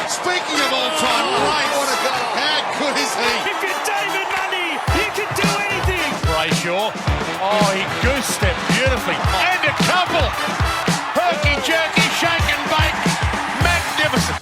Speaking of all-time greats, what a goal. How good is he? If you're David Mundy, you can do anything. Brayshaw. Oh, he goose-stepped beautifully. And a couple. Herky-jerky, shake and bake. Magnificent.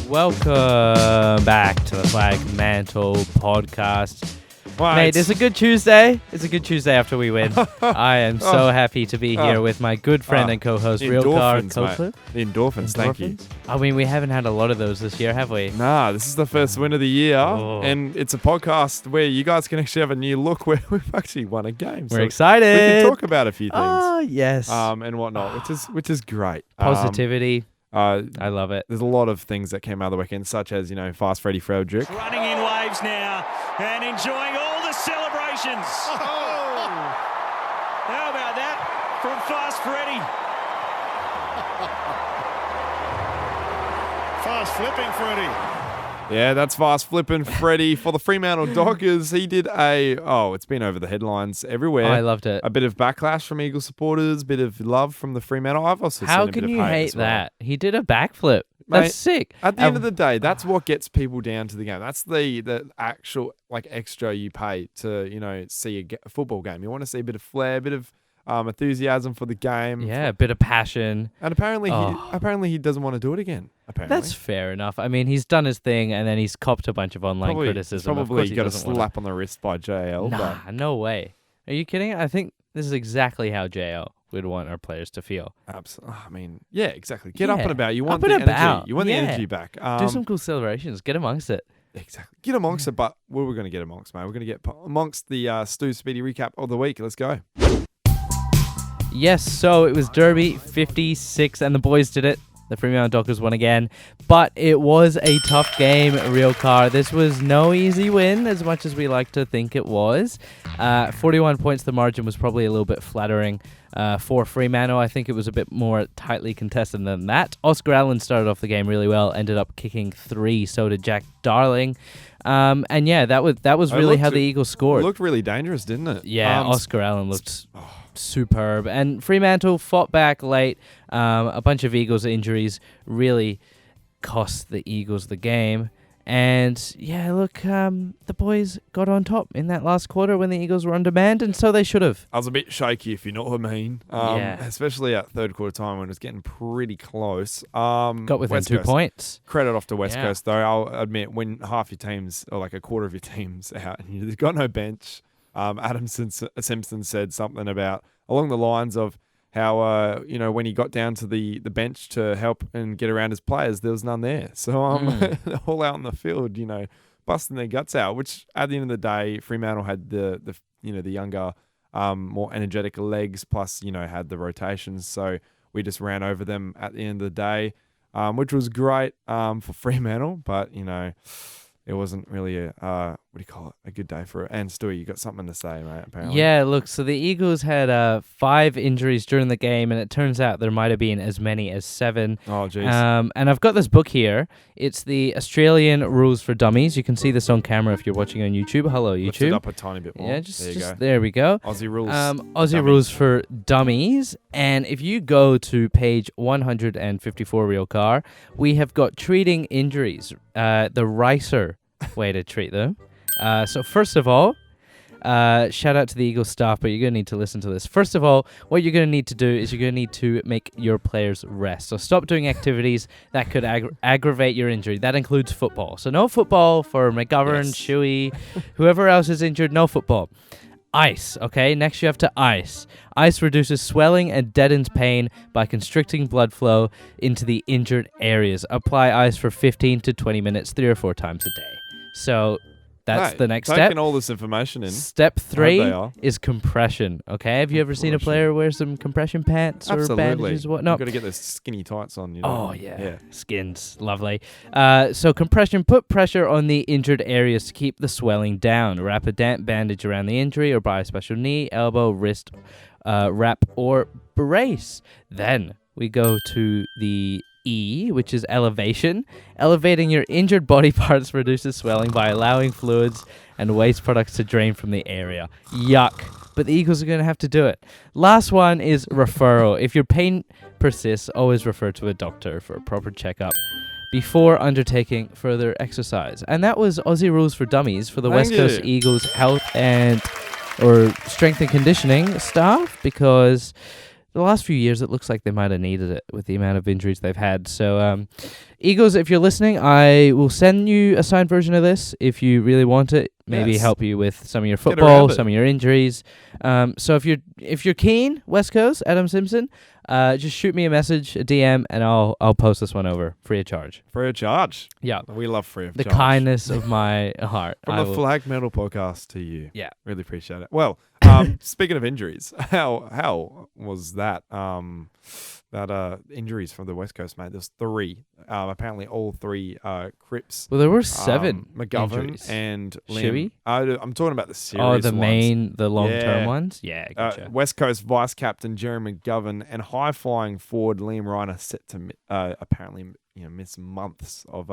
Welcome back to the Flagmantle podcast. Right. Mate, it's a good Tuesday. It's a good Tuesday after we win. I am so happy to be here with my good friend and co-host, Real Car Copeland. The endorphins, thank you. I mean, we haven't had a lot of those this year, have we? Nah, this is the first win of the year, and it's a podcast where you guys can actually have a new look where we've actually won a game. We're excited. We can talk about a few things. Oh, yes. And whatnot, which is great. Positivity. I love it. There's a lot of things that came out of the weekend, such as, Fast Freddy Freo Dockers. Running in waves now and enjoying all the celebrations. Oh. How about that from Fast Freddy? Fast flipping Freddie. Yeah, that's Fast Flippin' Freddy for the Fremantle Dockers. He did it's been over the headlines everywhere. I loved it. A bit of backlash from Eagle supporters, bit of love from the Fremantle. I've also How seen a bit can of you hate hate as well. that? He did a backflip. Mate, That's sick. At the end of the day, that's what gets people down to the game. That's the actual extra you pay to see a football game. You want to see a bit of flair, a bit of enthusiasm for the game. Yeah, a bit of passion. And apparently he doesn't want to do it again. Apparently That's fair enough. I mean, he's done his thing, and then he's copped a bunch of online criticism. Probably got a slap on the wrist by JL. Nah, no way. Are you kidding? I think this is exactly how JL would want our players to feel. Absolutely. I mean, yeah, exactly. Get up and about. You want Up the and energy. about. You want the Yeah. energy back. Do some cool celebrations. Get amongst it. Exactly. Get amongst it, but what are we going to get amongst, mate? We're going to get amongst the Stu Speedy recap of the week. Let's go. Yes, so it was Derby 56, and the boys did it. The Fremantle Dockers won again, but it was a tough game, Real Car. This was no easy win, as much as we like to think it was. 41 points, the margin was probably a little bit flattering for Fremantle. I think it was a bit more tightly contested than that. Oscar Allen started off the game really well, ended up kicking 3, so did Jack Darling. And yeah, that was really how the Eagles scored. It looked really dangerous, didn't it? Yeah, Oscar Allen looked superb. And Fremantle fought back late. A bunch of Eagles injuries really cost the Eagles the game. And yeah, look, the boys got on top in that last quarter when the Eagles were on demand, and so they should have. I was a bit shaky, if you know what I mean. Especially at third quarter time when it was getting pretty close. Got within West 2 Coast. points. Credit off to West Coast, though. I'll admit, when half your teams, or like a quarter of your team's out, and you've got no bench, Adam Simpson said something about, along the lines of how, when he got down to the bench to help and get around his players, there was none there. So they're all out in the field, busting their guts out, which at the end of the day, Fremantle had the younger, more energetic legs, plus, had the rotations. So we just ran over them at the end of the day, which was great for Fremantle, but, it wasn't really a good day for it. And Stewie, you got something to say, mate, apparently. Yeah, look, so the Eagles had 5 injuries during the game, and it turns out there might have been as many as 7. Oh, jeez. And I've got this book here. It's the Australian Rules for Dummies. You can see this on camera if you're watching on YouTube. Hello, YouTube. Lift it up a tiny bit more. Yeah, there we go. Aussie Rules. Aussie Rules for Dummies. And if you go to page 154, Real Car, we have got treating injuries, the Ricer way to treat them. So first of all, shout out to the Eagles staff, but you're going to need to listen to this. First of all, what you're going to need to do is you're going to need to make your players rest. So stop doing activities that could aggravate your injury. That includes football. So no football for McGovern, Shuey, whoever else is injured, no football. Ice, okay? Next you have to ice. Ice reduces swelling and deadens pain by constricting blood flow into the injured areas. Apply ice for 15 to 20 minutes, 3 or 4 times a day. So that's the next step. Taking all this information in. Step 3 is compression. Okay, have you ever seen a player wear some compression pants or bandages or whatnot? You've got to get those skinny tights on. Oh yeah, skins, lovely. So compression, put pressure on the injured areas to keep the swelling down. Wrap a damp bandage around the injury, or buy a special knee, elbow, wrist wrap or brace. Then we go to the E, which is elevation. Elevating your injured body parts reduces swelling by allowing fluids and waste products to drain from the area. Yuck. But the Eagles are going to have to do it. Last one is referral. If your pain persists, always refer to a doctor for a proper checkup. before undertaking further exercise. And that was Aussie Rules for Dummies for the West Coast Eagles health or strength and conditioning staff, because the last few years it looks like they might have needed it with the amount of injuries they've had. So Eagles, if you're listening, I will send you a signed version of this if you really want it. Maybe help you with some of your football, some of your injuries. So if you're keen, West Coast, Adam Simpson, just shoot me a message, a DM, and I'll post this one over free of charge. Free of charge. Yeah, we love free of charge. The kindness of my heart. From the Flagmantle podcast to you. Yeah, really appreciate it. Well, speaking of injuries, how was that? Injuries from the West Coast, mate. There's 3. Apparently, all 3 Cripps. Well, there were 7 McGovern injuries. and Liam. I'm talking about the serious ones. Oh, the long-term ones? Yeah, gotcha. West Coast vice captain Jerry McGovern and high-flying forward Liam Ryan are set to apparently miss months of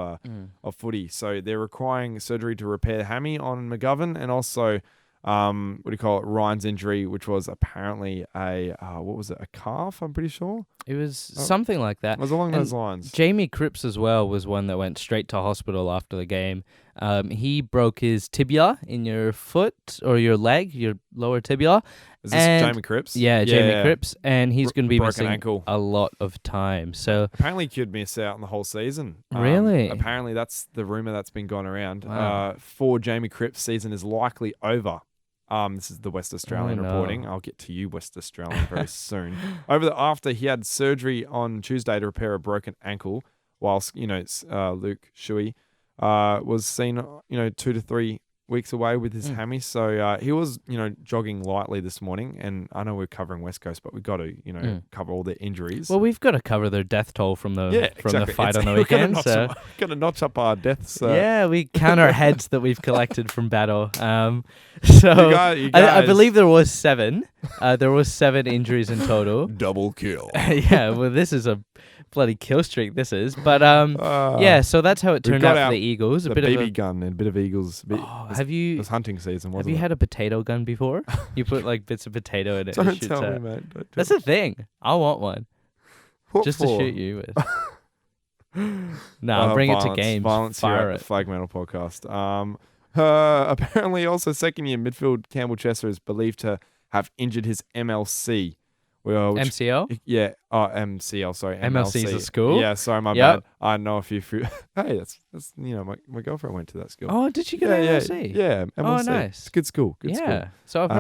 footy. So they're requiring surgery to repair hammy on McGovern, and also Ryan's injury, which was apparently a calf, I'm pretty sure. It was something like that. It was along those lines. Jamie Cripps as well was one that went straight to hospital after the game. He broke his tibia in your foot or your leg, your lower tibia. Is this Jamie Cripps? Yeah, Jamie Cripps, and he's going to be missing ankle. A lot of time. So apparently he could miss out on the whole season. Really? Apparently that's the rumor that's been going around. Wow. For Jamie Cripps' season is likely over. This is the West Australian reporting. I'll get to you, West Australian, very soon. After he had surgery on Tuesday to repair a broken ankle, whilst Luke Shuey was seen 2 to 3 weeks away with his hammy. So he was jogging lightly this morning, and I know we're covering West Coast, but we've got to cover all their injuries. Well, we've got to cover their death toll from the fight on the weekend. Got to notch up our deaths. We count our heads that we've collected from battle. So you guys. I believe there was 7. There was 7 injuries in total. Double kill. Yeah, well, this is a bloody kill streak. This is, but so that's how it turned out for the Eagles. A BB gun and a bit of Eagles. It was hunting season, wasn't it? Have you had a potato gun before? You put like bits of potato in it. Don't tell me, mate. That's a thing. I want one. What just for? to shoot you with. No, bring it to games. Violence Fire here at the Flagmantle podcast. Apparently, also second-year midfield Campbell Chesser is believed to have injured his MLC. MCL? Yeah. MCL, sorry. MLC is a school? Yeah, sorry, my bad. I know a few. Hey, that's my girlfriend went to that school. Oh, did she go to MLC? Yeah, MLC. Oh, nice. It's a good school. Good school. So I've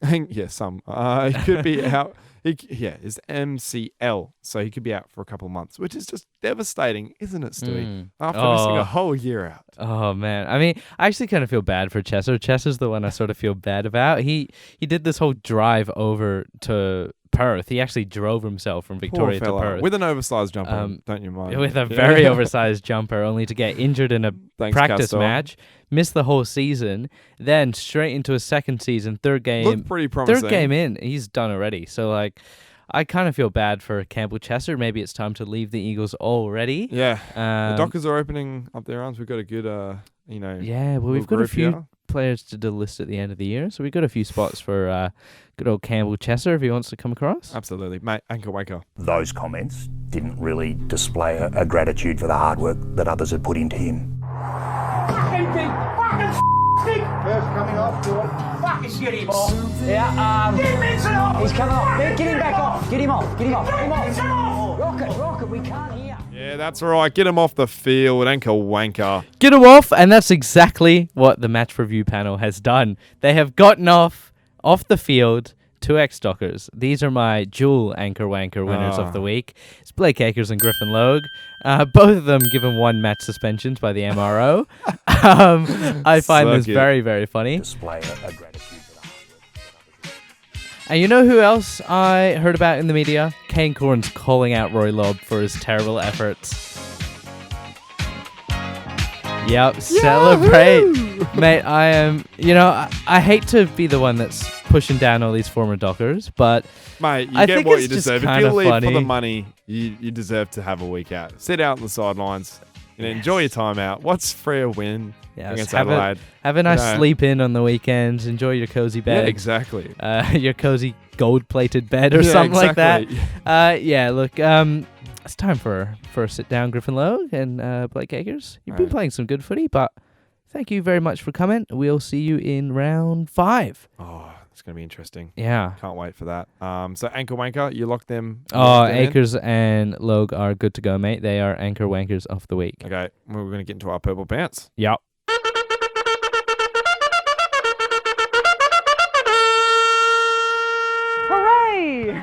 heard. Yeah, some. He could be out. It's MCL, so he could be out for a couple of months, which is just devastating, isn't it, Stewie? After missing a whole year out. Oh, man. I mean, I actually kind of feel bad for Chesser. Chesser's the one I sort of feel bad about. He did this whole drive over to Perth. He actually drove himself from Victoria to Perth. With an oversized jumper, don't you mind? With a very oversized jumper, only to get injured in a practice match, miss the whole season, then straight into a second season, third game. Looked pretty promising. Third game in, he's done already. So, I kind of feel bad for Campbell Chesser. Maybe it's time to leave the Eagles already. Yeah. The Dockers are opening up their arms. We've got a good, Yeah, well, we've got a few players to delist at the end of the year. So we've got a few spots for good old Campbell Chesser if he wants to come across. Absolutely. Mate, anchor waker. Those comments didn't really display a gratitude for the hard work that others had put into him. Fucking big fucking stick! First coming off, do it. Fucking get him off. Yeah, get Vincent off! He's coming off. Get him back off. Get him off. Get him off. Get Vincent off! Rocket, we can't hear. Yeah, that's right. Get him off the field, anchor wanker. Get him off, and that's exactly what the match review panel has done. They have gotten off the field 2 ex-Dockers. These are my dual anchor wanker winners of the week. It's Blake Akers and Griffin Logue. Both of them given 1 match suspensions by the MRO. I find this very, very funny. Display a gratitude for the hard work. And you know who else I heard about in the media? Kane Corns calling out Roy Lobb for his terrible efforts. Yep, celebrate. Mate, I am, I hate to be the one that's pushing down all these former Dockers, but mate, you I get think what it's you just deserve. If kinda you leave funny. for the money, you deserve to have a week out. Sit out on the sidelines and enjoy your time out. What's Freo win against Adelaide? Have a nice sleep in on the weekends. Enjoy your cozy bed. Yeah, exactly. Your cozy gold-plated bed or something like that. Look, it's time for a sit down, Griffin Logue and Blake Akers. You've been playing some good footy, but thank you very much for coming. We'll see you in round 5. Oh, it's going to be interesting. Yeah. Can't wait for that. So Anchor Wanker, you locked them. Akers and Logue are good to go, mate. They are Anchor Wankers of the week. Okay, we're going to get into our purple pants. Yep. Hooray!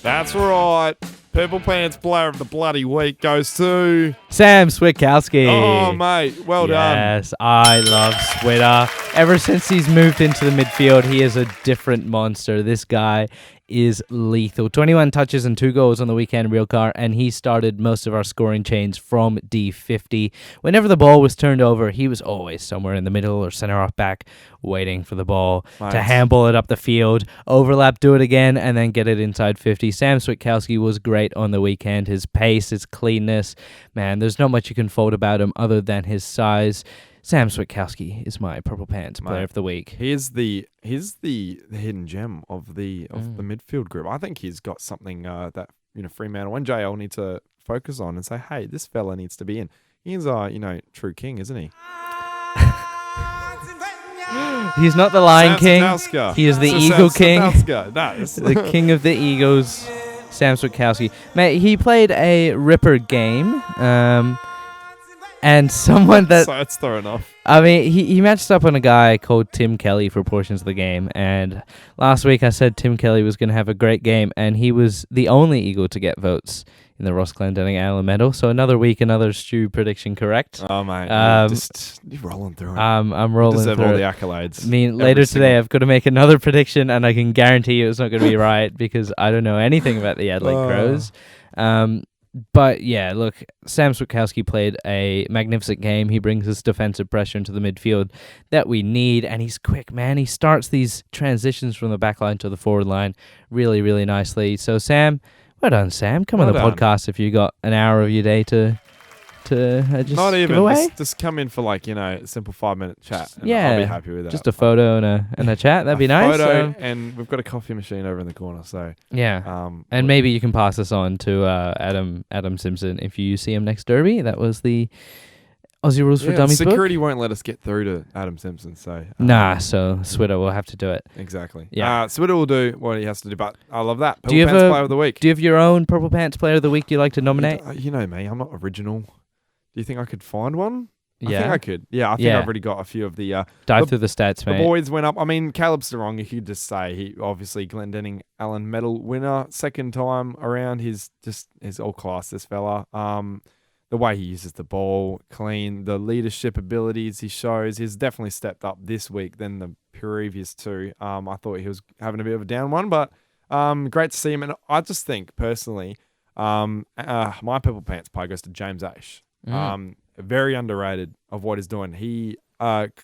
That's right. Purple Pants Player of the bloody week goes to Sam Switkowski. Oh, mate, well done. Yes, I love Switter. Ever since he's moved into the midfield, he is a different monster. This guy is lethal. 21 touches and 2 goals on the weekend, real car, and he started most of our scoring chains from D50. Whenever the ball was turned over, he was always somewhere in the middle or center off back, waiting for the ball to handball it up the field, overlap, do it again, and then get it inside 50. Sam Switkowski was great on the weekend. His pace, his cleanness, man, there's not much you can fault about him other than his size. Sam Switkowski is my Purple Pants Player of the Week. Here's the hidden gem of the midfield group. I think he's got something that Fremantle and JL need to focus on and say, hey, this fella needs to be in. He's true king, isn't he? He's not the Lion King. He is the Eagle King. The king of the Eagles, Sam Switkowski. Mate, he played a ripper game. And someone that... So it's thrown off. I mean, he matched up on a guy called Tim Kelly for portions of the game. And last week I said Tim Kelly was going to have a great game. And he was the only Eagle to get votes in the Ross Glendinning Allen Medal. So another week, another Stu prediction correct. Oh, mate. You're rolling through it. I'm rolling through it. You deserve all the accolades. I mean, later today I've got to make another prediction. And I can guarantee you it's not going to be right because I don't know anything about the Adelaide Crows. But yeah, look, Sam Switkowski played a magnificent game. He brings this defensive pressure into the midfield that we need, and he's quick, man. He starts these transitions from the back line to the forward line really, really nicely. So Sam, well done, Sam. Come on the podcast if you got an hour of your day to just not even give away. Just come in for a simple 5-minute chat. And yeah, I'll be happy with that. Just a photo and a chat. That'd be nice. Photo, and we've got a coffee machine over in the corner. So yeah, and maybe you can pass this on to Adam Simpson if you see him next Derby. That was the Aussie Rules for Dummies book. Security won't let us get through to Adam Simpson. So so Switter will have to do it. Exactly. Yeah, Switter will do what he has to do. But I love that. Purple Pants Player of the Week. Do you have your own Purple Pants Player of the Week you like to nominate? You know me. I'm not original. Do you think I could find one? Yeah. I think I could. Yeah, I think I've already got a few of the... Dive through the stats, mate. The boys went up. I mean, Caleb Sarong, you could just say, he obviously Glendinning Allen Medal winner. Second time around, he's all class, this fella. The way he uses the ball, clean, the leadership abilities he shows, he's definitely stepped up this week than the previous two. I thought he was having a bit of a down one, but great to see him. And I just think, personally, my Purple Pants pie goes to James Aish. Very underrated of what he's doing. He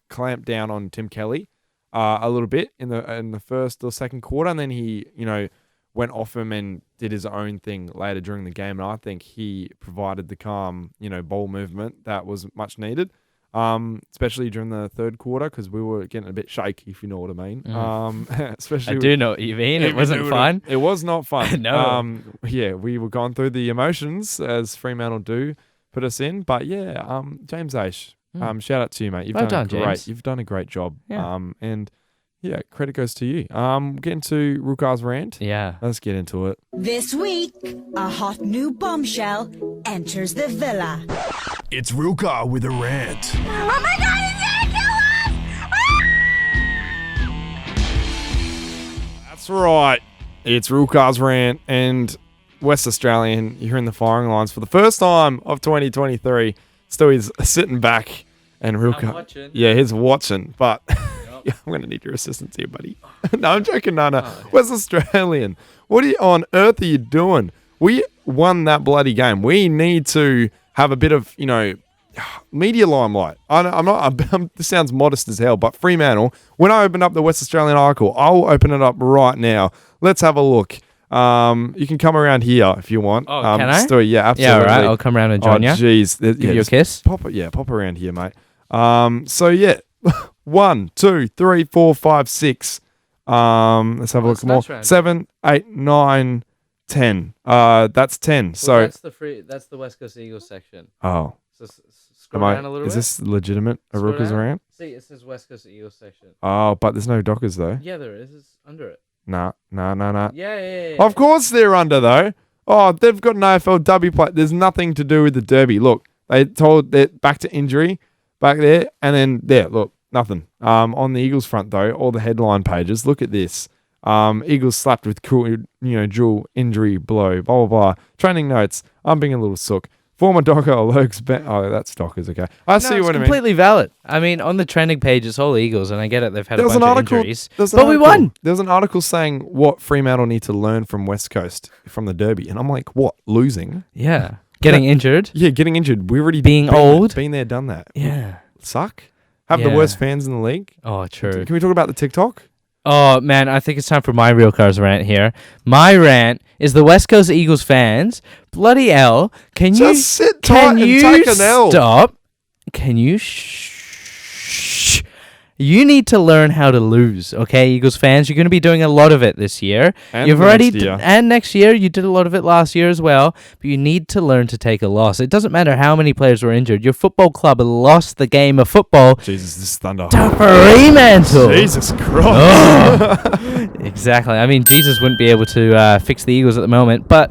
clamped down on Tim Kelly a little bit in the first or second quarter, and then he went off him and did his own thing later during the game. And I think he provided the calm ball movement that was much needed, especially during the third quarter because we were getting a bit shaky, if you know what I mean. Especially I do know what you mean. It wasn't fun. It was not fun. No. We were going through the emotions as Fremantle do. Put us in, but James Aish, shout out to you, mate. You've done a great job. Yeah. And credit goes to you. Get into Rukar's rant. Yeah. Let's get into it. This week, a hot new bombshell enters the villa. It's Rukar with a rant. Oh my God, he's gonna kill us! That's right. It's Rukar's rant, and West Australian, you're in the firing lines for the first time of 2023. Stewie's sitting back, and Rukar, he's watching, but I'm going to need your assistance here, buddy. No, I'm joking, no. West Australian, what on earth are you doing? We won that bloody game. We need to have a bit of, media limelight. This sounds modest as hell, but Fremantle, when I open up the West Australian article, I'll open it up right now. Let's have a look. You can come around here if you want. Oh, can I? Stewie, yeah, absolutely. Yeah, all right. I'll come around and join you. Jeez. Give you a kiss? Pop around here, mate. 1, 2, 3, 4, 5, 6. Let's have a look more. 7, 8, 9, 10. That's 10. So that's the West Coast Eagles section. oh, So scroll down a little is bit. this legitimate? A Scroll Rookers down. rant? See, it says West Coast Eagles section. Oh, but there's no Dockers though. Yeah, there is. It's under it. Nah. Yeah. Of course they're under though. Oh, they've got an AFLW play. There's nothing to do with the Derby. Look, they told that back to injury back there, and then there. Look, nothing. On the Eagles front though, all the headline pages. Look at this. Eagles slapped with dual injury blow. Blah blah blah. Training notes. I'm being a little sook. Former Docker alerts. Oh, that's Dockers. Okay, I see what I mean. Completely valid. I mean, on the trending page, it's all Eagles, and I get it. They've had a bunch of injuries, but we won. There was an article saying what Fremantle need to learn from West Coast from the Derby, and I'm like, what? Losing? Yeah, getting injured. Yeah, getting injured. We already Being old. Been there, done that. Yeah, suck. Have the worst fans in the league. Oh, true. Can we talk about the TikTok? Oh, man, I think it's time for my Real Cars rant here. My rant is the West Coast Eagles fans. Bloody hell. Can you just sit tight and take an L? Stop? Can you shh? You need to learn how to lose, okay, Eagles fans? You're going to be doing a lot of it this year. And You've already next year. And next year. You did a lot of it last year as well, but you need to learn to take a loss. It doesn't matter how many players were injured. Your football club lost the game of football. Jesus, this is thunder. To Fremantle. Jesus Christ. Oh. Exactly. I mean, Jesus wouldn't be able to fix the Eagles at the moment, but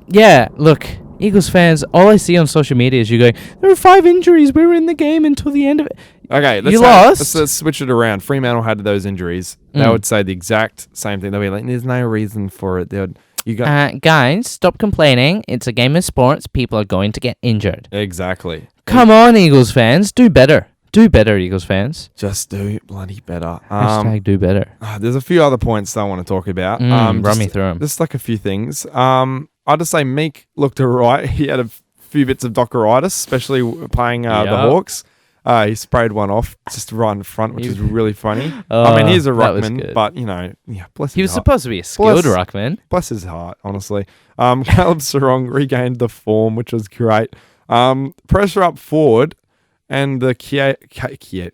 yeah, look, Eagles fans, all I see on social media is you going, there were 5 injuries. We were in the game until the end of it. Okay, let's switch it around. Fremantle had those injuries. They would say the exact same thing. They'll be like, there's no reason for it. Guys, stop complaining. It's a game of sports. People are going to get injured. Exactly. Come on, Eagles fans. Do better. Do better, Eagles fans. Just do bloody better. Hashtag do better. There's a few other points that I want to talk about. Run me through them. Just like a few things. I'll just say Meek looked alright. He had a few bits of Dockeritis, especially playing the Hawks. He sprayed one off just right in front, which is really funny. I mean, he's a ruckman, but, bless his heart. He was supposed to be a skilled ruckman. Bless his heart, honestly. Caleb Sarong regained the form, which was great. Pressure up forward and the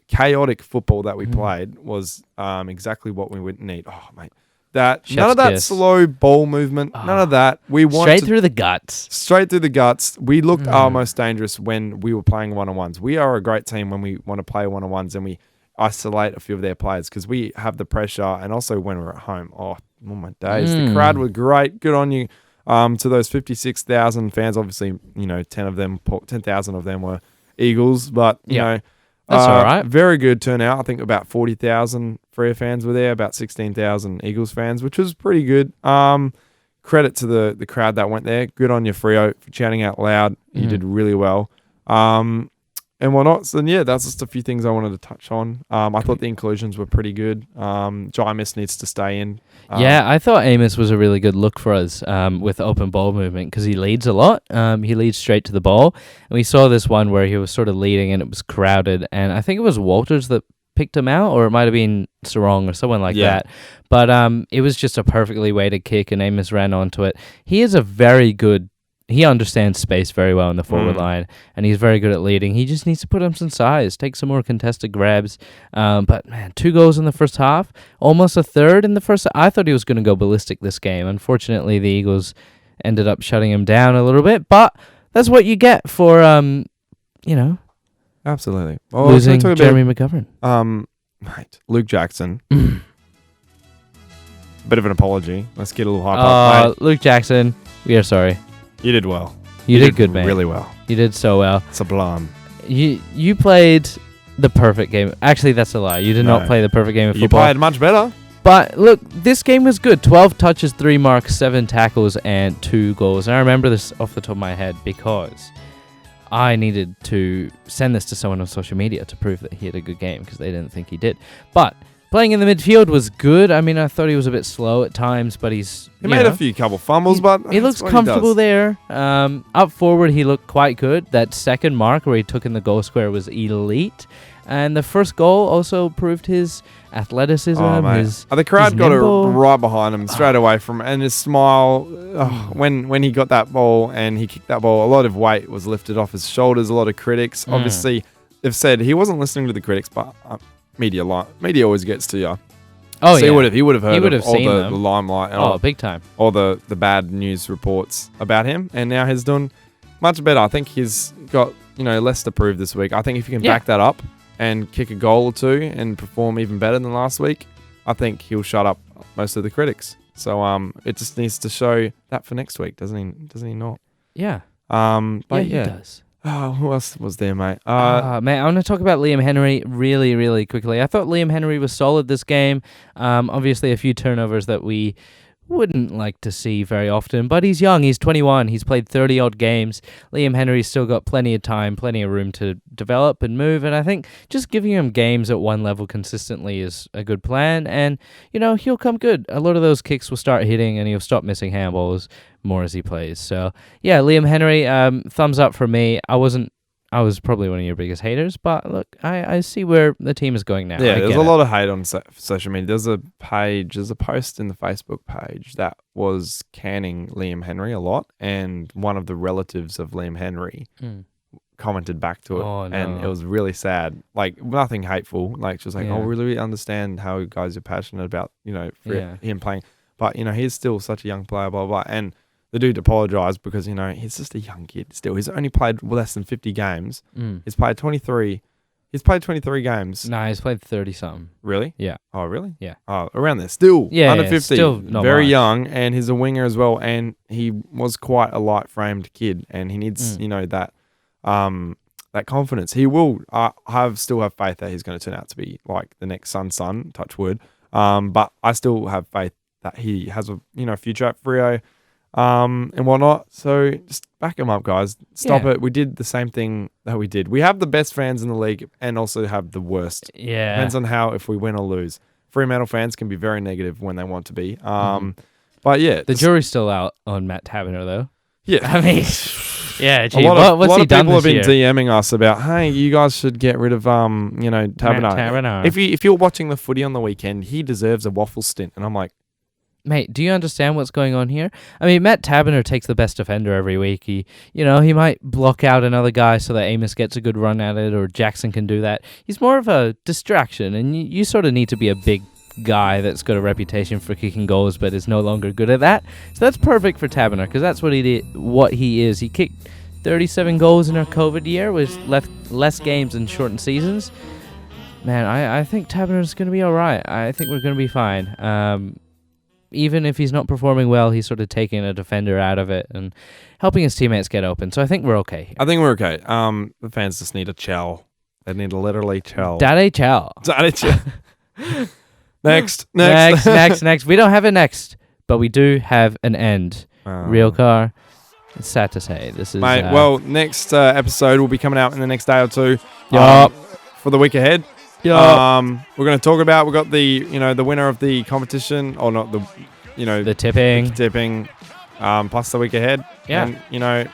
chaotic football that we played was exactly what we would need. Oh, mate. None of that slow ball movement. None of that. We want straight through the guts. Straight through the guts. We looked our most dangerous when we were playing one-on-ones. We are a great team when we want to play one-on-ones and we isolate a few of their players because we have the pressure, and also when we're at home. Oh my days. The crowd were great. Good on you. To those 56,000 fans, obviously, 10,000 of them were Eagles, but you know. That's all right. Very good turnout. I think about 40,000 Freo fans were there, about 16,000 Eagles fans, which was pretty good. Credit to the crowd that went there. Good on you, Freo, for shouting out loud. You did really well. And whatnot. So, yeah, that's just a few things I wanted to touch on. I thought the inclusions were pretty good. Jamis needs to stay in. I thought Amos was a really good look for us with open ball movement because he leads a lot. He leads straight to the ball. And we saw this one where he was sort of leading and it was crowded. And I think it was Walters that picked him out, or it might have been Sarong or someone like that. But it was just a perfectly weighted kick and Amos ran onto it. He is a very good... He understands space very well in the forward line, and he's very good at leading. He just needs to put on some size, take some more contested grabs. But, man, 2 goals in the first half, almost a third in the first. I thought he was going to go ballistic this game. Unfortunately, the Eagles ended up shutting him down a little bit, but that's what you get for, Absolutely. Losing Jeremy McGovern. Mate, Luke Jackson. Bit of an apology. Let's get a little hype up, mate. Luke Jackson, we are sorry. You did well. You did good, mate. Really well. You did so well. Sublime. You played the perfect game. Actually, that's a lie. You did not play the perfect game of football. You played much better. But look, this game was good. 12 touches, 3 marks, 7 tackles, and 2 goals. And I remember this off the top of my head because I needed to send this to someone on social media to prove that he had a good game because they didn't think he did. But playing in the midfield was good. I mean, I thought he was a bit slow at times, but he made a couple fumbles, but he looks comfortable there. Up forward, he looked quite good. That second mark where he took in the goal square was elite. And the first goal also proved his athleticism. The crowd got right behind him straight away and his smile. When he got that ball and he kicked that ball, a lot of weight was lifted off his shoulders. A lot of critics, obviously, have said he wasn't listening to the critics, but media always gets to you. Oh, so yeah. he would have heard of all seen the them. limelight and Oh, big time. all the bad news reports about him, and now he's doing much better. I think he's got less to prove this week. I think if you can back that up and kick a goal or two and perform even better than last week, I think he'll shut up most of the critics. So it just needs to show that for next week, doesn't he not? Yeah. But he does. Oh, who else was there, mate? Mate, I want to talk about Liam Henry really, really quickly. I thought Liam Henry was solid this game. Obviously, a few turnovers that we wouldn't like to see very often, but he's young. He's 21. He's played 30-odd games. Liam Henry's still got plenty of time, plenty of room to develop and move, and I think just giving him games at one level consistently is a good plan, and, he'll come good. A lot of those kicks will start hitting, and he'll stop missing handballs more as he plays. So, yeah, Liam Henry, thumbs up for me. I was probably one of your biggest haters, but look, I see where the team is going now. Yeah, there's a lot of hate on social media. There's a post in the Facebook page that was canning Liam Henry a lot, and one of the relatives of Liam Henry commented back to it, and it was really sad. Like, nothing hateful. Like, she was like, "Oh, we really understand how you guys are passionate about him playing, but he's still such a young player, blah blah." And the dude apologised because, he's just a young kid still. He's only played less than 50 games. He's played 23. He's played 23 games. Nah, he's played 30-something. Really? Yeah. Oh, really? Yeah. Oh, around there. Still under 50. Still not very much. young, and he's a winger as well. And he was quite a light-framed kid, and he needs, that confidence. He will. Still have faith that he's going to turn out to be like the next son, touch wood. But I still have faith that he has a future at Freo. And whatnot. So just back him up, guys. Stop it. We did the same thing that we did. We have the best fans in the league and also have the worst. Yeah. Depends on if we win or lose. Fremantle fans can be very negative when they want to be. But yeah. The jury's still out on Matt Taberner, though. Yeah. I mean, yeah, gee, a lot what's he of done people have this been year? DMing us about, hey, you guys should get rid of Taberner. Taberner. If you're watching the footy on the weekend, he deserves a waffle stint. And I'm like, mate, do you understand what's going on here? I mean, Matt Taberner takes the best defender every week. He might block out another guy so that Amos gets a good run at it, or Jackson can do that. He's more of a distraction, and you sort of need to be a big guy that's got a reputation for kicking goals but is no longer good at that. So that's perfect for Taberner, because that's what he is. He kicked 37 goals in our COVID year with less games and shortened seasons. Man, I think Taberner's going to be all right. I think we're going to be fine. Even if he's not performing well, he's sort of taking a defender out of it and helping his teammates get open. So I think we're okay here. I think we're okay. The fans just need a chow. They need to literally chow. Daddy chow. Daddy chow. Next. Next. We don't have a next, but we do have an end. Real car. It's sad to say. This is... Mate, next episode will be coming out in the next day or two. Yup. For the week ahead. Yup. We're going to talk about, we've got the, the winner of the competition, or not the, the tipping. Plus the week ahead. Yeah. And,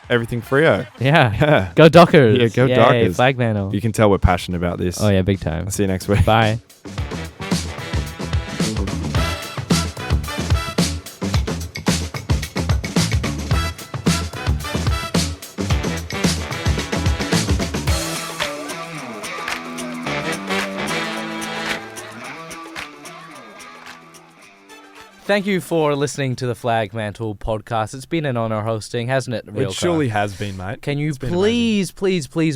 everything Freo. Yeah. Go Dockers. Yeah, go Dockers. Flagmantle. You can tell we're passionate about this. Oh, yeah, big time. I'll see you next week. Bye. Thank you for listening to the Flagmantle podcast. It's been an honor hosting, hasn't it? It surely has been, mate. Can you please,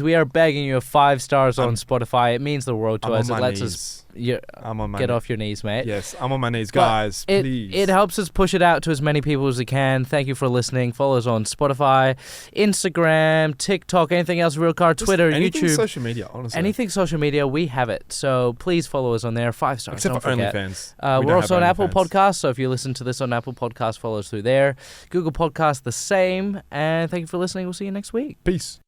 we are begging you 5 stars on Spotify. It means the world to us. It lets us get off your knees, mate. Yes, I'm on my knees, guys. Please. It helps us push it out to as many people as we can. Thank you for listening. Follow us on Spotify, Instagram, TikTok, anything else, Real Car, Twitter, anything YouTube. social media, honestly. Anything social media, we have it. So please follow us on there. 5 stars. Except don't for forget. OnlyFans. We're also on Apple Podcasts, so if you listen to this on Apple Podcasts, follow us through there. Google Podcasts, the same. And thank you for listening. We'll see you next week. Peace.